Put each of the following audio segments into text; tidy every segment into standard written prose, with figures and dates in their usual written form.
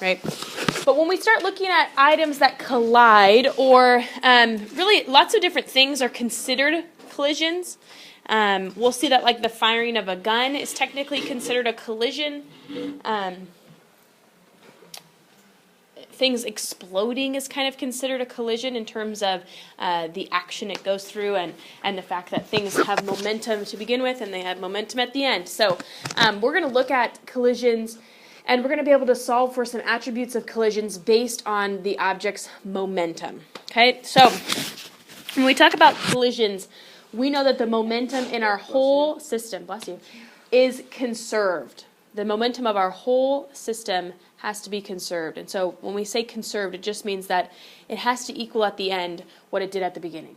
right? But when we start looking at items that collide, or really lots of different things are considered collisions. We'll see that like the firing of a gun is technically considered a collision. Things exploding is kind of considered a collision in terms of the action it goes through and the fact that things have momentum to begin with and they have momentum at the end. So we're going to look at collisions and we're going to be able to solve for some attributes of collisions based on the object's momentum. Okay, so when we talk about collisions, we know that the momentum in our whole system, bless you, is conserved. The momentum of our whole system has to be conserved. And so when we say conserved, it just means that it has to equal at the end what it did at the beginning.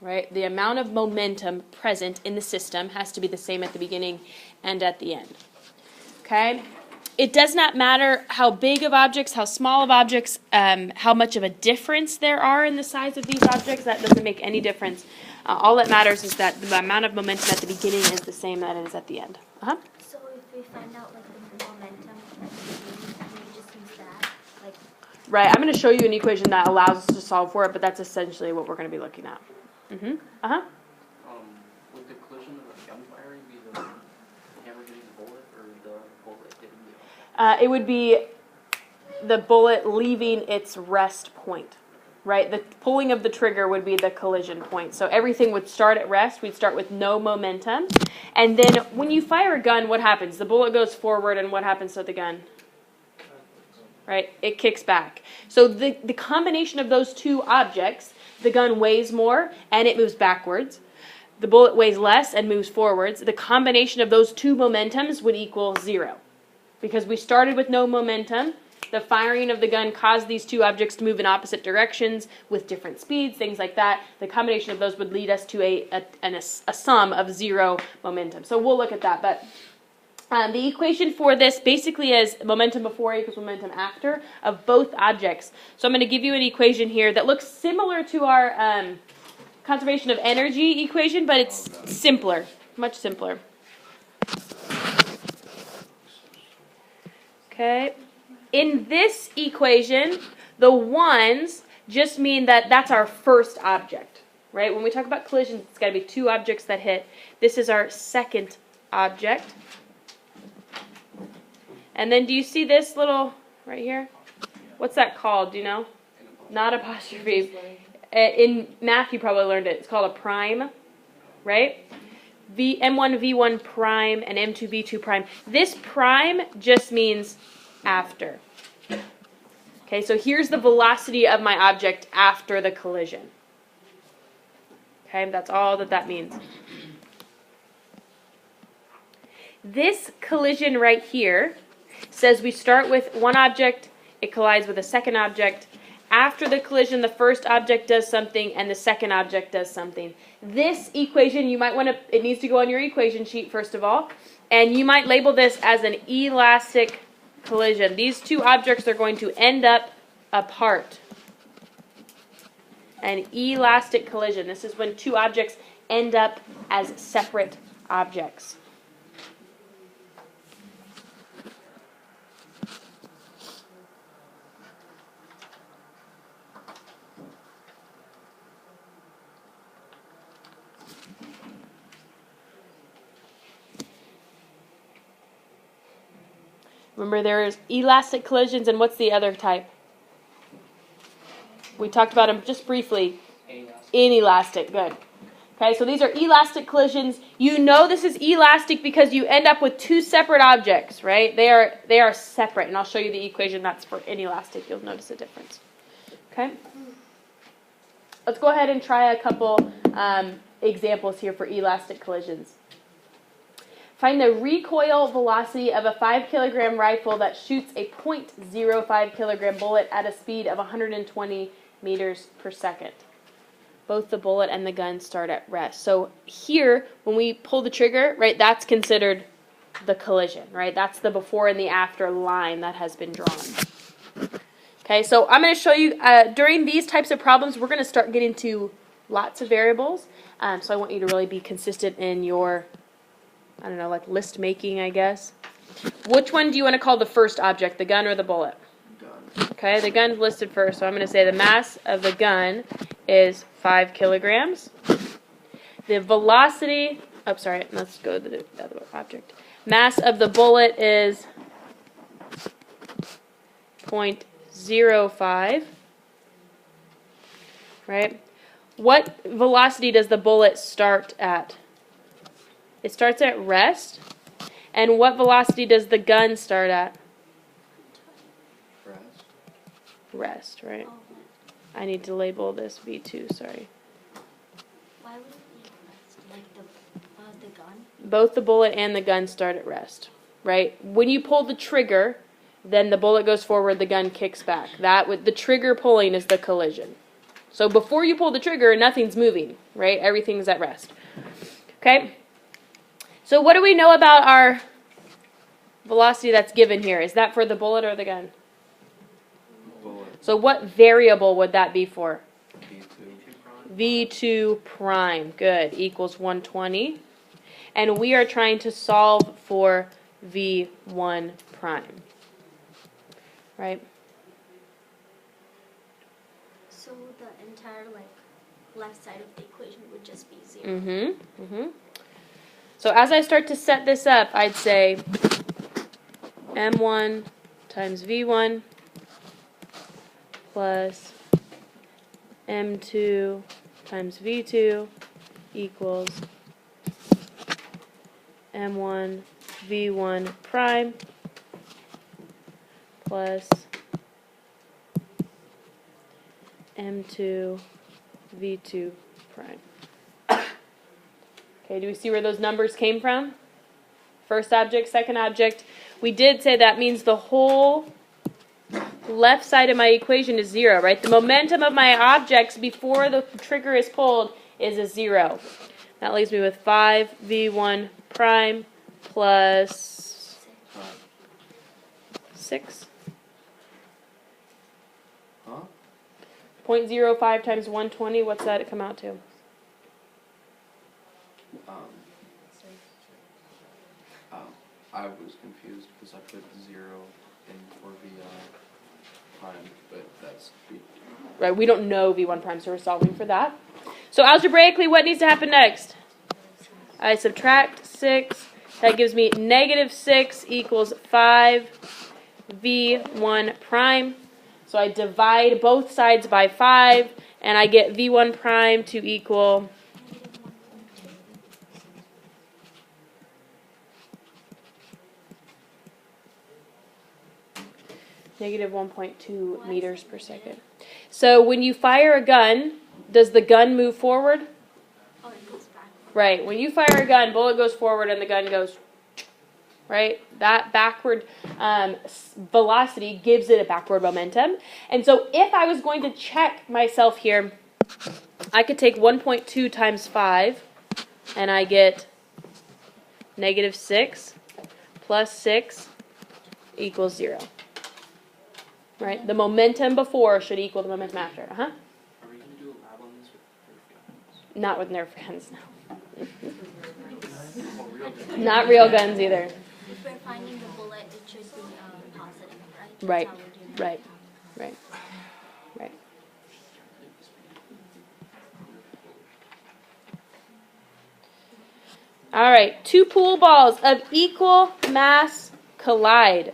Right? The amount of momentum present in the system has to be the same at the beginning and at the end. Okay? It does not matter how big of objects, how small of objects, how much of a difference there are in the size of these objects. That doesn't make any difference. All that matters is that the amount of momentum at the beginning is the same that it is at the end. So if we find out like the momentum at the beginning, can we just use that? Right, I'm going to show you an equation that allows us to solve for it, but that's essentially what we're going to be looking at. Would the collision of a gun firing be the hammer hitting the bullet or the bullet hitting the... It would be the bullet leaving its rest point, right? The pulling of the trigger would be the collision point. So everything would start at rest. We'd start with no momentum. And then when you fire a gun, what happens? The bullet goes forward, and what happens to the gun? Right? It kicks back. So the combination of those two objects, the gun weighs more, and it moves backwards. The bullet weighs less and moves forwards. The combination of those two momentums would equal 0. Because we started with no momentum, the firing of the gun caused these two objects to move in opposite directions with different speeds, things like that. The combination of those would lead us to a sum of 0 momentum. So we'll look at that. But the equation for this basically is momentum before equals momentum after of both objects. So I'm going to give you an equation here that looks similar to our conservation of energy equation, but it's simpler, much simpler. Okay. In this equation, the ones just mean that that's our first object, right? When we talk about collisions, it's got to be two objects that hit. This is our second object. And then do you see this little right here? What's that called? Do you know? Not apostrophe. In math, you probably learned it. It's called a prime, right? M1, V1 prime, and M2, V2 prime. This prime just means after. Okay, so here's the velocity of my object after the collision. Okay, that's all that means. This collision right here says we start with one object, it collides with a second object. After the collision, the first object does something and the second object does something. This equation, you might want to, it needs to go on your equation sheet first of all, and you might label this as an elastic collision. These two objects are going to end up apart. An elastic collision. This is when two objects end up as separate objects. Remember, there's elastic collisions, and what's the other type? We talked about them just briefly. Inelastic. Good. Okay, so these are elastic collisions. You know this is elastic because you end up with two separate objects, right? They are separate, and I'll show you the equation that's for inelastic. You'll notice a difference. Okay? Let's go ahead and try a couple examples here for elastic collisions. Find the recoil velocity of a 5-kilogram rifle that shoots a .05 kilogram bullet at a speed of 120 meters per second. Both the bullet and the gun start at rest. So here, when we pull the trigger, right, that's considered the collision, right? That's the before and the after line that has been drawn. Okay, so I'm going to show you, during these types of problems, we're going to start getting to lots of variables. So I want you to really be consistent in your, I don't know, like list making, I guess. Which one do you want to call the first object, the gun or the bullet? Gun. Okay, the gun's listed first, so I'm going to say the mass of the gun is 5 kilograms. The velocity, let's go to the other object. Mass of the bullet is 0.05, right? What velocity does the bullet start at? It starts at rest. And what velocity does the gun start at? Rest. Rest, right? Oh, I need to label this V2, sorry. why would it be rest? Like the gun? Both the bullet and the gun start at rest, right? When you pull the trigger, then the bullet goes forward, the gun kicks back. The trigger pulling is the collision. So before you pull the trigger, nothing's moving, right? Everything's at rest. Okay? So what do we know about our velocity that's given here? Is that for the bullet or the gun? Bullet. So what variable would that be for? V2. V2 prime. Good. Equals 120. And we are trying to solve for V1 prime. Right? So the entire left side of the equation would just be 0. Mm-hmm. Mm-hmm. So as I start to set this up, I'd say M1 times V1 plus M2 times V2 equals M1 V1 prime plus M2 V2 prime. Okay, do we see where those numbers came from? First object, second object. We did say that means the whole left side of my equation is 0, right? The momentum of my objects before the trigger is pulled is a 0. That leaves me with 5v1 prime plus 6. Huh? 0.05 times 120, what's that come out to? I was confused because I put 0 in for VI prime, but that's Right, we don't know v1 prime, so we're solving for that. So algebraically, what needs to happen next? I subtract 6. That gives me negative 6 equals 5 v1 prime. So I divide both sides by 5, and I get v1 prime to equal negative 1.2 meters per second. So when you fire a gun, does the gun move forward? Oh, it goes back. Right. When you fire a gun, bullet goes forward and the gun goes, right? That backward velocity gives it a backward momentum. And so if I was going to check myself here, I could take 1.2 times 5, and I get negative 6 plus 6 equals 0. Right? The momentum before should equal the momentum after. Uh-huh. Are we going to do a lab on this with Nerf guns? Not with Nerf guns, no. Oh, real guns? Not real guns either. If we're finding the bullet, it should be positive, right? That's Right, how we're doing it. right, right, right. All right, two pool balls of equal mass collide.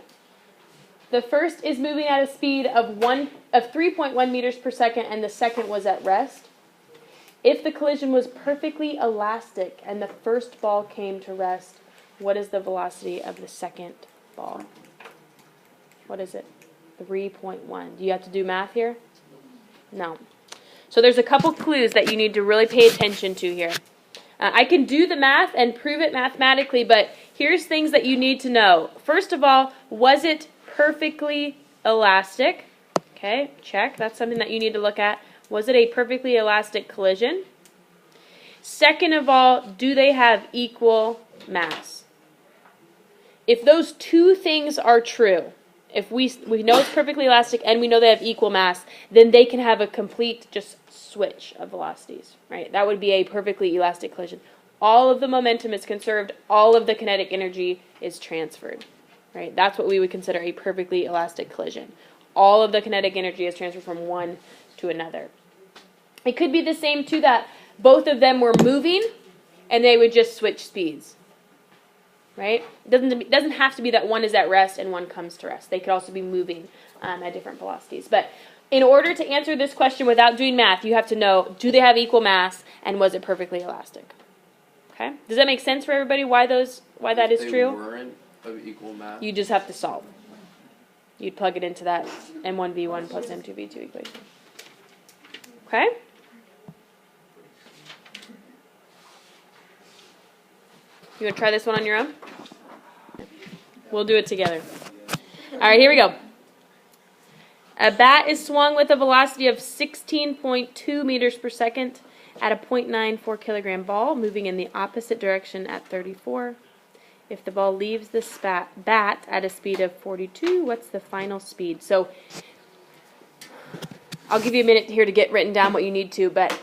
The first is moving at a speed of 3.1 meters per second, and the second was at rest. If the collision was perfectly elastic and the first ball came to rest, what is the velocity of the second ball? What is it? 3.1. Do you have to do math here? No. So there's a couple clues that you need to really pay attention to here. I can do the math and prove it mathematically, but here's things that you need to know. First of all, was it perfectly elastic? Okay, check. That's something that you need to look at. Was it a perfectly elastic collision? Second of all, do they have equal mass? If those two things are true, if we know it's perfectly elastic and we know they have equal mass, then they can have a complete just switch of velocities, right? That would be a perfectly elastic collision. All of the momentum is conserved, all of the kinetic energy is transferred. right? That's what we would consider a perfectly elastic collision. All of the kinetic energy is transferred from one to another. It could be the same too, that both of them were moving and they would just switch speeds, right? It doesn't have to be that one is at rest and one comes to rest. They could also be moving at different velocities. But in order to answer this question without doing math, you have to know, do they have equal mass and was it perfectly elastic? Okay? Does that make sense for everybody why that is If true? they weren't of equal mass. You just have to solve. You'd plug it into that M1v1 plus M2v2 equation. Okay? You want to try this one on your own? We'll do it together. All right, here we go. A bat is swung with a velocity of 16.2 meters per second at a 0.94 kilogram ball, moving in the opposite direction at 34. If the ball leaves the bat at a speed of 42, what's the final speed? So I'll give you a minute here to get written down what you need to, but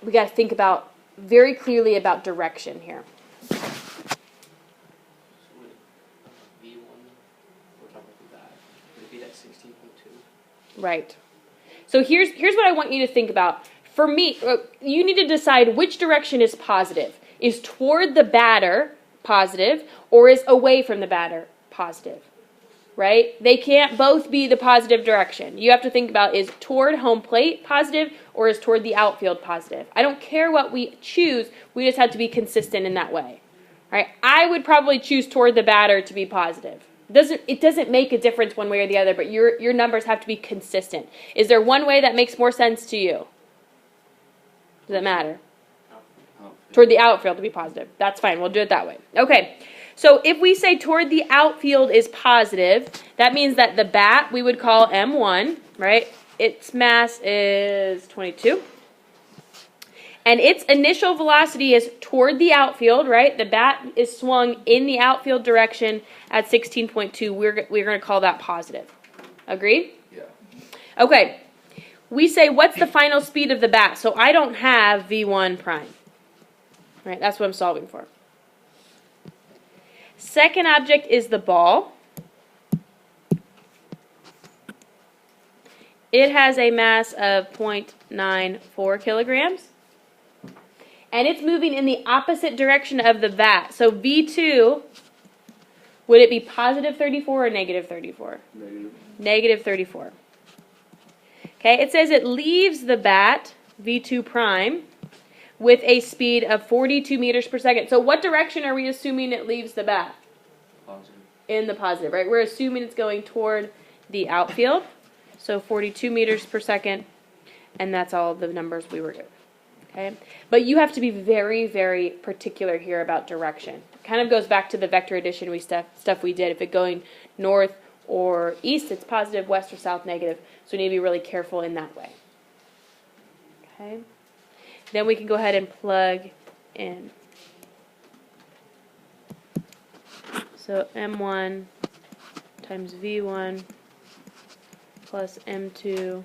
we got to think about very clearly about direction here. So would V1, we're talking about that, would it be at 16.2? Right. So here's what I want you to think about. For me, you need to decide which direction is positive. Is toward the batter positive, or is away from the batter positive? Right? They can't both be the positive direction. You have to think about, is toward home plate positive, or is toward the outfield positive? I don't care what we choose, we just have to be consistent in that way. Right? I would probably choose toward the batter to be positive. It doesn't make a difference one way or the other, but your numbers have to be consistent. Is there one way that makes more sense to you? Does it matter? Toward the outfield to be positive. That's fine. We'll do it that way. Okay. So if we say toward the outfield is positive, that means that the bat we would call M1, right? Its mass is 22. And its initial velocity is toward the outfield, right? The bat is swung in the outfield direction at 16.2. We're going to call that positive. Agreed? Yeah. Okay. We say, what's the final speed of the bat? So I don't have V1 prime. Right? That's what I'm solving for. Second object is the ball. It has a mass of 0.94 kilograms. And it's moving in the opposite direction of the bat. So V2, would it be positive 34 or negative 34? Negative. Negative 34. Okay, it says it leaves the bat, V2 prime, with a speed of 42 meters per second. So what direction are we assuming it leaves the bat? Positive. In the positive, right? We're assuming it's going toward the outfield. So 42 meters per second, and that's all the numbers we were given. Okay? But you have to be very, very particular here about direction. It kind of goes back to the vector addition stuff we did. If it's going north or east, it's positive, west or south, negative. So we need to be really careful in that way. Okay? Then we can go ahead and plug in. So M1 times V1 plus M2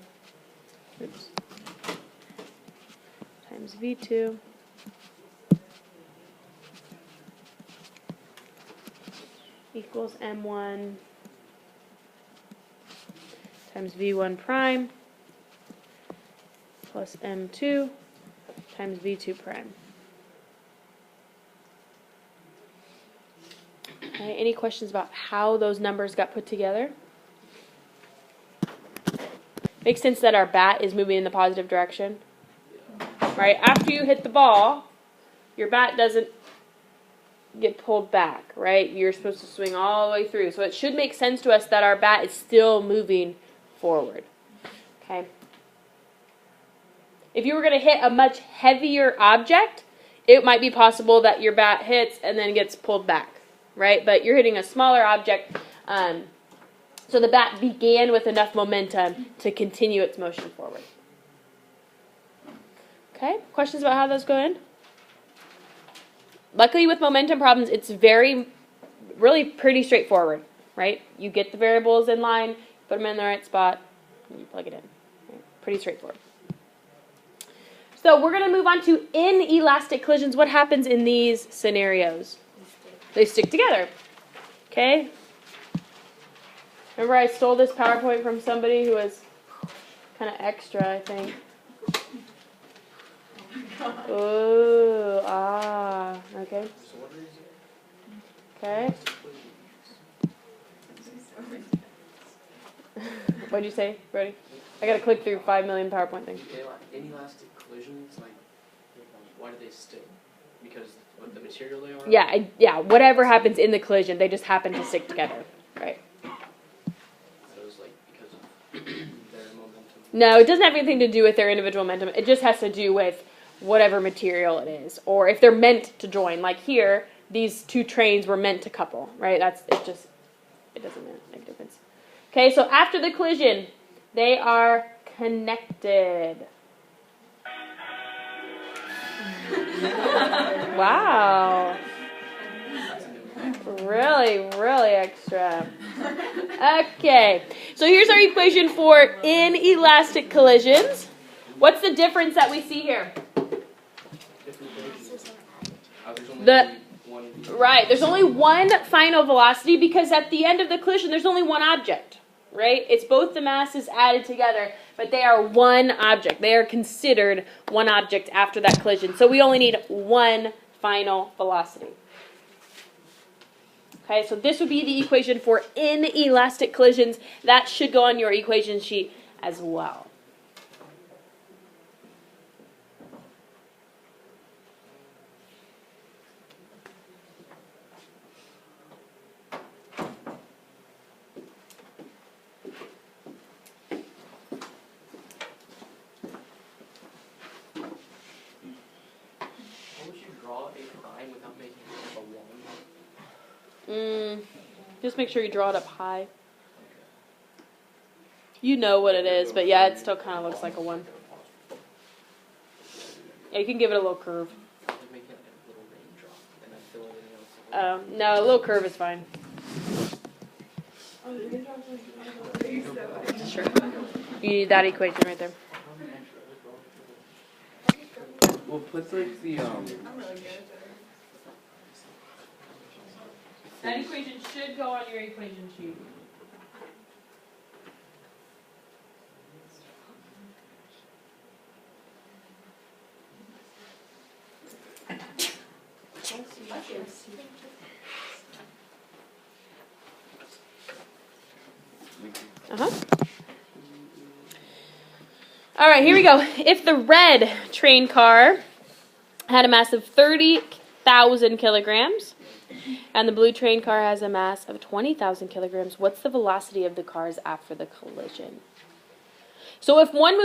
times V2 equals M1 times V1 prime plus M2 times V2 prime. Okay, any questions about how those numbers got put together? Makes sense that our bat is moving in the positive direction. Right? After you hit the ball, your bat doesn't get pulled back, right? You're supposed to swing all the way through. So it should make sense to us that our bat is still moving forward. Okay? If you were going to hit a much heavier object, it might be possible that your bat hits and then gets pulled back, right? But you're hitting a smaller object, so the bat began with enough momentum to continue its motion forward. Okay, questions about how those go in? Luckily with momentum problems, it's really pretty straightforward, right? You get the variables in line, put them in the right spot, and you plug it in. Right? Pretty straightforward. So we're going to move on to inelastic collisions. What happens in these scenarios? They stick together. Okay. Remember I stole this PowerPoint from somebody who was kind of extra, I think. Ooh, okay. Okay. What'd you say, Brody? I gotta click through 5 million PowerPoint things. Inelastic collisions, like, why do they stick? Because what the material they are? Yeah, whatever happens in the collision, they just happen to stick together, right? So it's like because of their momentum. No, it doesn't have anything to do with their individual momentum. It just has to do with whatever material it is, or if they're meant to join. Like here, these two trains were meant to couple, right? It doesn't make a difference. Okay, so after the collision, they are connected. Wow. Really, really extra. Okay, so here's our equation for inelastic collisions. What's the difference that we see here? There's only one final velocity because at the end of the collision, there's only one object, right? It's both the masses added together, but they are one object. They are considered one object after that collision. So we only need one final velocity. Okay, so this would be the equation for inelastic collisions. That should go on your equation sheet as well. Just make sure you draw it up high. You know what it is, but yeah, it still kind of looks like a 1. Yeah, you can give it a little curve. No, a little curve is fine. Sure. You need that equation right there. Well, put like the That equation should go on your equation sheet. All right, here we go. If the red train car had a mass of 30,000 kilograms and the blue train car has a mass of 20,000 kilograms, what's the velocity of the cars after the collision? So if one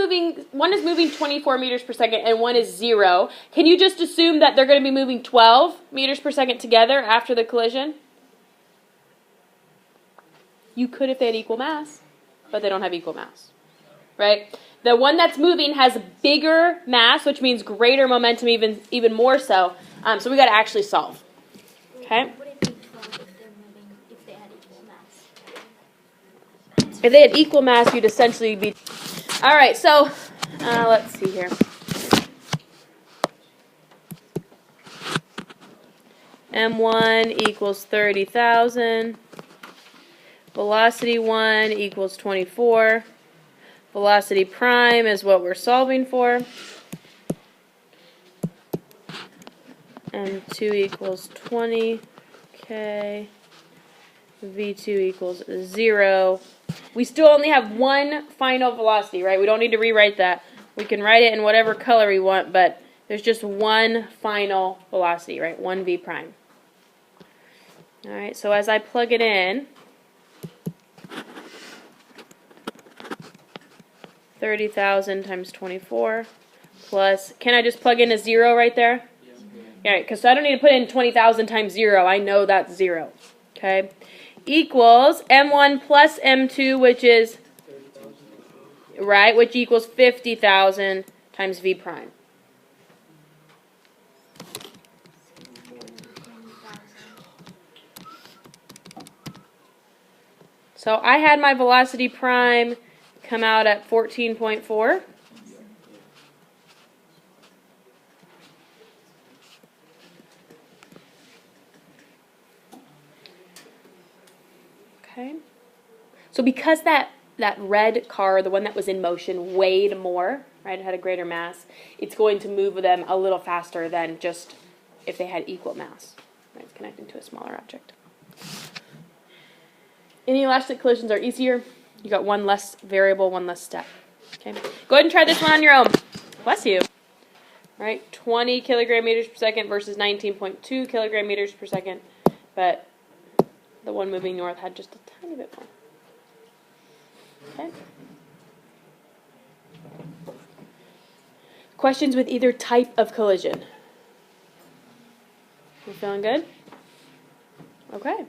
is moving 24 meters per second and one is 0, can you just assume that they're going to be moving 12 meters per second together after the collision? You could if they had equal mass, but they don't have equal mass, right? The one that's moving has bigger mass, which means greater momentum, even more so. So we got to actually solve. Okay. Would it be 12 if they had equal mass? If they had equal mass, you'd essentially be. All right. So let's see here. M1 equals 30,000. Velocity 1 equals 24. Velocity prime is what we're solving for. M2 equals 20. Okay. V2 equals 0. We still only have one final velocity, right? We don't need to rewrite that. We can write it in whatever color we want, but there's just one final velocity, right? 1 V prime. All right, so as I plug it in, 30,000 times 24 plus, can I just plug in a 0 right there? Yeah, because I don't need to put in 20,000 times 0. I know that's 0. Okay. Equals M1 plus M2, which is, right, which equals 50,000 times V prime. So I had my velocity prime come out at 14.4. Okay. So because that red car, the one that was in motion, weighed more, right, it had a greater mass, it's going to move them a little faster than just if they had equal mass, right, it's connecting to a smaller object. Inelastic collisions are easier. You got one less variable, one less step. Okay. Go ahead and try this one on your own. Bless you. Right, 20 kilogram meters per second versus 19.2 kilogram meters per second, but the one moving north had just a tiny bit more. Okay. Questions with either type of collision? We're feeling good? Okay.